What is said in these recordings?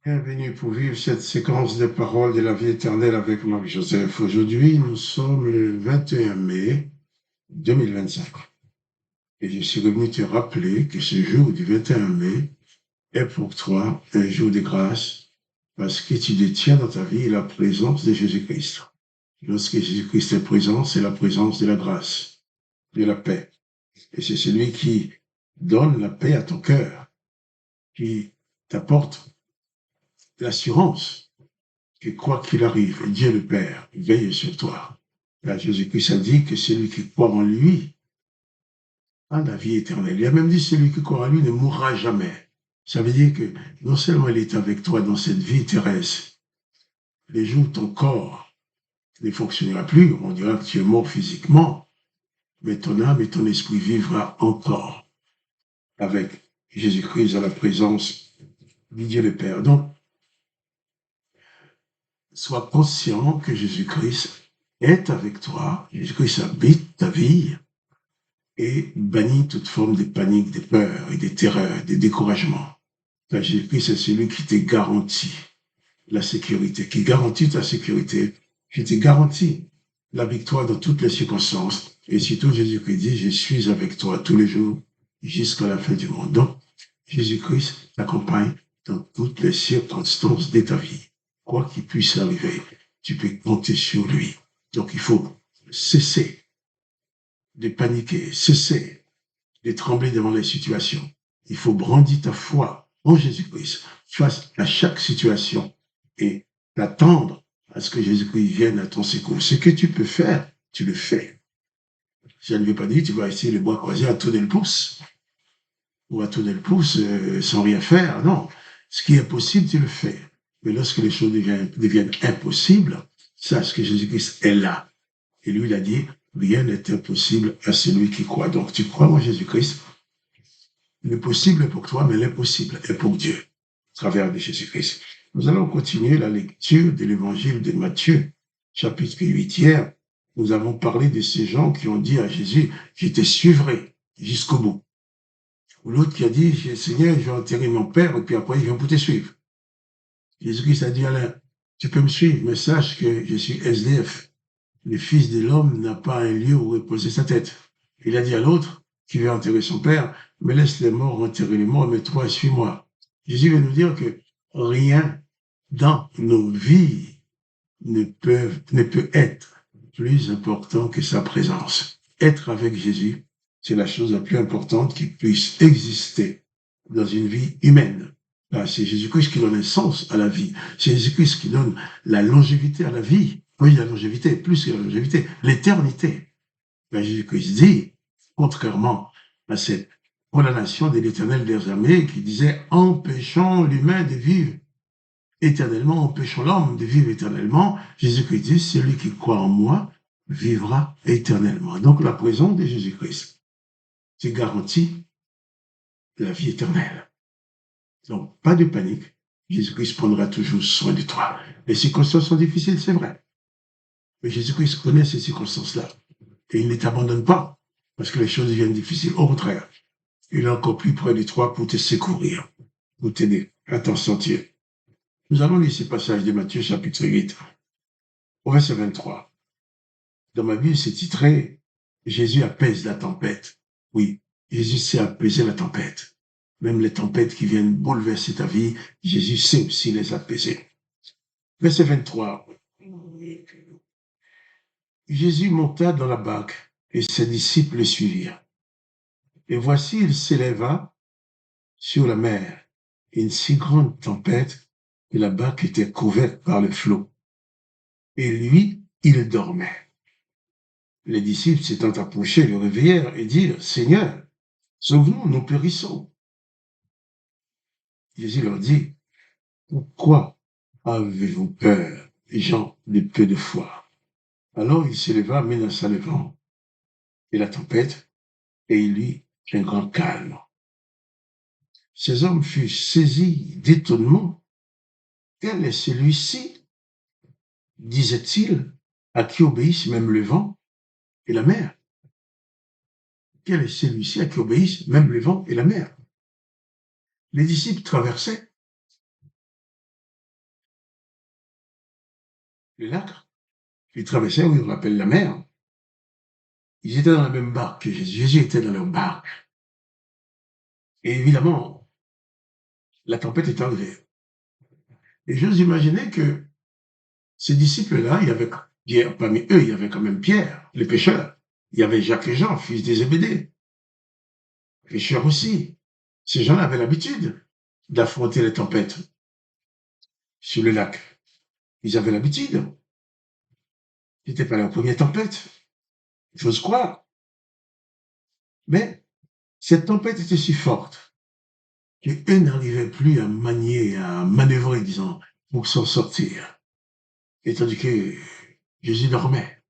Bienvenue pour vivre cette séquence de paroles de la vie éternelle avec Marc-Joseph. Aujourd'hui, nous sommes le 21 mai 2025. Et je suis revenu te rappeler que ce jour du 21 mai est pour toi un jour de grâce parce que tu détiens dans ta vie la présence de Jésus-Christ. Lorsque Jésus-Christ est présent, c'est la présence de la grâce, de la paix. Et c'est celui qui donne la paix à ton cœur, qui t'apporte l'assurance que quoi qu'il arrive, Dieu le Père veille sur toi. Là, Jésus-Christ a dit que celui qui croit en lui a la vie éternelle. Il a même dit celui qui croit en lui ne mourra jamais. Ça veut dire que non seulement il est avec toi dans cette vie terrestre, les jours où ton corps ne fonctionnera plus, on dira que tu es mort physiquement, mais ton âme et ton esprit vivra encore avec Jésus-Christ à la présence de Dieu le Père. Donc, sois conscient que Jésus-Christ est avec toi, Jésus-Christ habite ta vie et bannit toute forme de panique, de peur et de terreur, de découragement. Car Jésus-Christ est celui qui te garantit la sécurité, qui garantit ta sécurité, qui te garantit la victoire dans toutes les circonstances. Et surtout, Jésus-Christ dit, je suis avec toi tous les jours jusqu'à la fin du monde. Donc, Jésus-Christ t'accompagne dans toutes les circonstances de ta vie. Quoi qu'il puisse arriver, tu peux compter sur lui. Donc, il faut cesser de paniquer, cesser de trembler devant les situations. Il faut brandir ta foi en Jésus-Christ face à chaque situation et t'attendre à ce que Jésus-Christ vienne à ton secours. Ce que tu peux faire, tu le fais. Ça ne veut pas dire que tu vas essayer les bras croisés à tourner le pouce ou à tourner le pouce sans rien faire. Non. Ce qui est possible, tu le fais. Mais lorsque les choses deviennent impossibles, sache que Jésus-Christ est là. Et lui, il a dit, rien n'est impossible à celui qui croit. Donc, tu crois en Jésus-Christ. Le possible est pour toi, mais l'impossible est pour Dieu, à travers de Jésus-Christ. Nous allons continuer la lecture de l'évangile de Matthieu, chapitre 8. Hier, nous avons parlé de ces gens qui ont dit à Jésus, je te suivrai jusqu'au bout. Ou l'autre qui a dit, Seigneur, je vais enterrer mon père, et puis après, je viens pour te suivre. Jésus-Christ a dit, Alain, tu peux me suivre, mais sache que je suis SDF. Le Fils de l'homme n'a pas un lieu où reposer sa tête. Il a dit à l'autre, qui veut enterrer son père, mais laisse les morts enterrer les morts, mais toi, suis-moi. Jésus veut nous dire que rien dans nos vies ne peut être plus important que sa présence. Être avec Jésus, c'est la chose la plus importante qui puisse exister dans une vie humaine. C'est Jésus-Christ qui donne un sens à la vie. C'est Jésus-Christ qui donne la longévité à la vie. Oui, la longévité, plus que la longévité, l'éternité. Jésus-Christ dit, contrairement à cette condamnation de l'Éternel des armées qui disait « empêchons l'humain de vivre éternellement, empêchons l'homme de vivre éternellement », Jésus-Christ dit « celui qui croit en moi vivra éternellement ». Donc la présence de Jésus-Christ, c'est garantit la vie éternelle. Donc pas de panique, Jésus-Christ prendra toujours soin de toi. Les circonstances sont difficiles, c'est vrai. Mais Jésus-Christ connaît ces circonstances-là. Et il ne t'abandonne pas parce que les choses deviennent difficiles. Au contraire, il est encore plus près de toi pour te secourir, pour t'aider à t'en sortir. Nous allons lire ce passage de Matthieu chapitre 8, au verset 23. Dans ma Bible, c'est titré « Jésus apaise la tempête ». Oui, Jésus sait apaiser la tempête. Même les tempêtes qui viennent bouleverser ta vie, Jésus sait aussi les apaiser. Verset 23. Jésus monta dans la barque et ses disciples le suivirent. Et voici, il s'éleva sur la mer, une si grande tempête que la barque était couverte par le flot. Et lui, il dormait. Les disciples s'étant approchés le réveillèrent et dirent, « Seigneur, sauve-nous, nous périssons. » Jésus leur dit, « Pourquoi avez-vous peur, gens de peu de foi ?» Alors il s'éleva, menaça le vent et la tempête, et il eut un grand calme. Ces hommes furent saisis d'étonnement. Quel est celui-ci, disait-il, à qui obéissent même le vent et la mer? Quel est celui-ci à qui obéissent même le vent et la mer? Les disciples traversaient le lac. Ils traversaient, oui, on appelle la mer. Ils étaient dans la même barque que Jésus. Jésus était dans leur barque. Et évidemment, la tempête est arrivée. Et j'ose imaginer que ces disciples-là, il y avait Pierre, parmi eux, il y avait quand même Pierre, le pêcheur. Il y avait Jacques et Jean, fils des Zébédée, pêcheurs aussi. Ces gens avaient l'habitude d'affronter les tempêtes sur le lac. Ils avaient l'habitude. C'était pas leur première tempête. J'ose croire. Mais cette tempête était si forte qu'eux n'arrivaient plus à manier, à manœuvrer, disons, pour s'en sortir. Et tandis que Jésus dormait.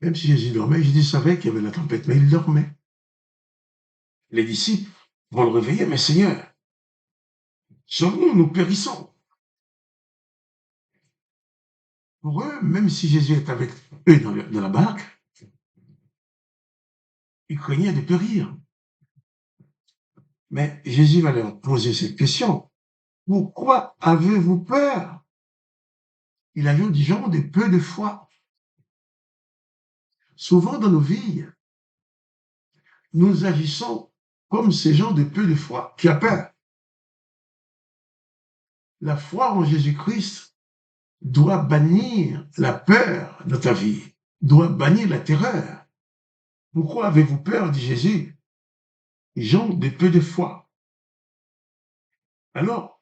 Même si Jésus dormait, Jésus savait qu'il y avait la tempête, mais il dormait. Les disciples vont le réveiller, mais Seigneur, sauve-nous, nous périssons. Pour eux, même si Jésus est avec eux dans la barque, ils craignaient de périr. Mais Jésus va leur poser cette question. Pourquoi avez-vous peur? Il a dit gens de peu de foi. Souvent dans nos vies, nous agissons comme ces gens de peu de foi qui a peur. La foi en Jésus-Christ doit bannir la peur dans ta vie, doit bannir la terreur. Pourquoi avez-vous peur, dit Jésus? Gens de peu de foi. Alors,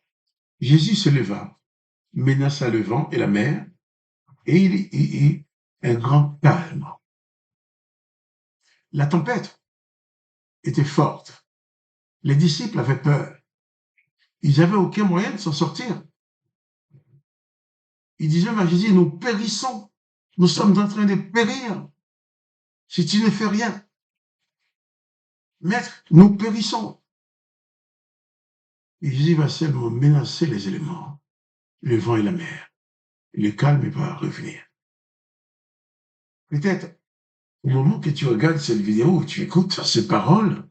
Jésus se leva, menaça le vent et la mer, et il y eut un grand calme. La tempête était forte. Les disciples avaient peur. Ils n'avaient aucun moyen de s'en sortir. Ils disaient à Jésus, nous périssons. Nous sommes en train de périr. Si tu ne fais rien. Maître, nous périssons. Et Jésus va seulement menacer les éléments, le vent et la mer. Et le calme va revenir. Peut-être, au moment que tu regardes cette vidéo, tu écoutes ces paroles,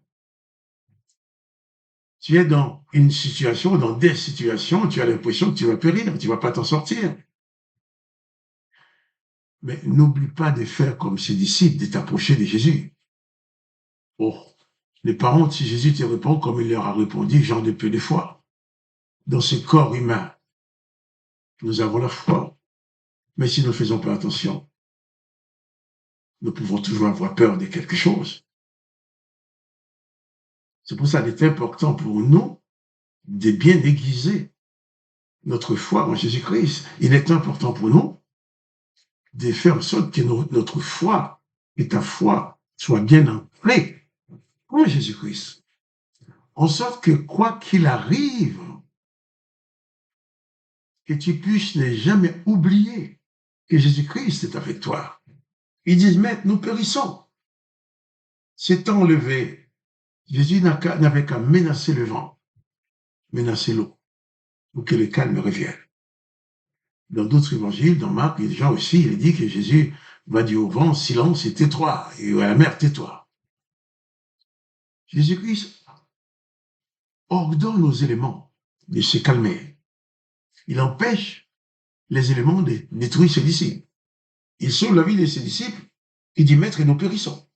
tu es dans une situation, dans des situations, tu as l'impression que tu vas périr, tu ne vas pas t'en sortir. Mais n'oublie pas de faire comme ses disciples, de t'approcher de Jésus. Oh, les parents, si Jésus te répond comme il leur a répondu, genre de peu de foi. Dans ce corps humain, nous avons la foi. Mais si nous ne faisons pas attention, nous pouvons toujours avoir peur de quelque chose. C'est pour ça qu'il est important pour nous de bien aiguiser notre foi en Jésus-Christ. Il est important pour nous de faire en sorte que notre foi et ta foi soient bien ancrées en Jésus-Christ. En sorte que quoi qu'il arrive, que tu puisses ne jamais oublier que Jésus-Christ est avec toi. Ils disent, mais nous périssons. S'étant levé, Jésus n'avait qu'à menacer le vent, menacer l'eau, pour que le calme revienne. Dans d'autres évangiles, dans Marc, il y a des gens aussi, il dit que Jésus va dire au vent, silence et tais-toi, et à la mer, tais-toi. Jésus-Christ ordonne aux éléments de se calmer. Il empêche les éléments de détruire ses disciples. Il sauve la vie de ses disciples. Il dit, Maître, nous périssons.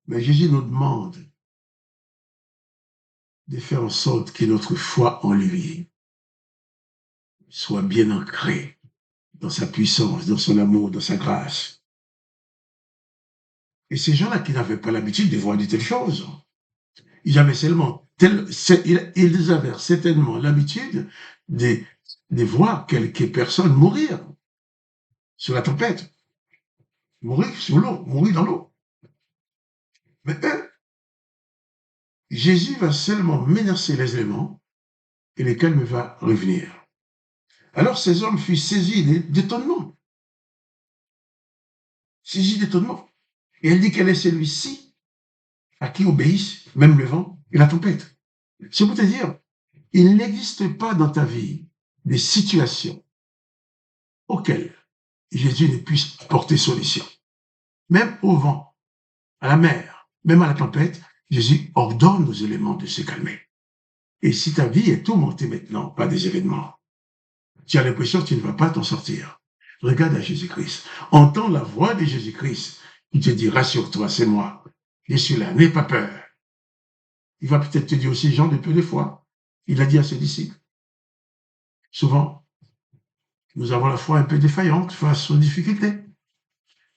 Mais Jésus nous demande de faire en sorte que notre foi en lui soit bien ancrée dans sa puissance, dans son amour, dans sa grâce. Et ces gens-là qui n'avaient pas l'habitude de voir de telles choses, ils avaient ils avaient certainement l'habitude de voir quelques personnes mourir sur la tempête, mourir sur l'eau, mourir dans l'eau. Mais eux, Jésus va seulement menacer les éléments et le calme va revenir. Alors ces hommes furent saisis d'étonnement. Saisis d'étonnement. Et elle dit qu'elle est celui-ci à qui obéissent même le vent et la tempête. C'est pour te dire, il n'existe pas dans ta vie des situations auxquelles Jésus ne puisse apporter solution. Même au vent, à la mer, même à la tempête, Jésus ordonne aux éléments de se calmer. Et si ta vie est tourmentée maintenant par des événements, tu as l'impression que tu ne vas pas t'en sortir. Regarde à Jésus-Christ. Entends la voix de Jésus-Christ qui te dit, rassure-toi, c'est moi. Je suis là, n'aie pas peur. Il va peut-être te dire aussi, Jean, de peu de foi. Il a dit à ses disciples. Souvent, nous avons la foi un peu défaillante face aux difficultés.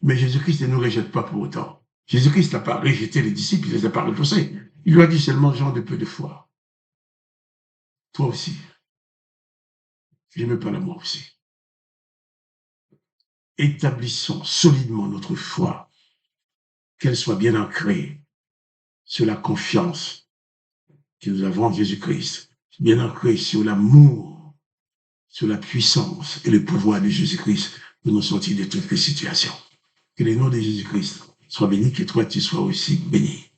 Mais Jésus-Christ ne nous rejette pas pour autant. Jésus-Christ n'a pas rejeté les disciples, il ne les a pas repoussés. Il lui a dit seulement, Jean, de peu de foi. Toi aussi. Je me parle à moi aussi. Établissons solidement notre foi, qu'elle soit bien ancrée sur la confiance que nous avons en Jésus-Christ, bien ancrée sur l'amour, sur la puissance et le pouvoir de Jésus-Christ pour nous sortir de toutes les situations. Que le nom de Jésus-Christ soit béni, que toi tu sois aussi béni.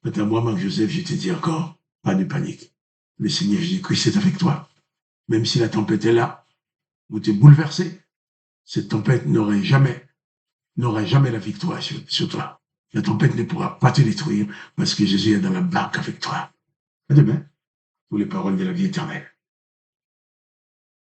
Quant à moi, Marc-Joseph, je te dis encore, pas de panique. Le Seigneur Jésus-Christ est avec toi. Même si la tempête est là, vous êtes bouleversé, cette tempête n'aura jamais la victoire sur toi. La tempête ne pourra pas te détruire parce que Jésus est dans la barque avec toi. À demain pour les paroles de la vie éternelle.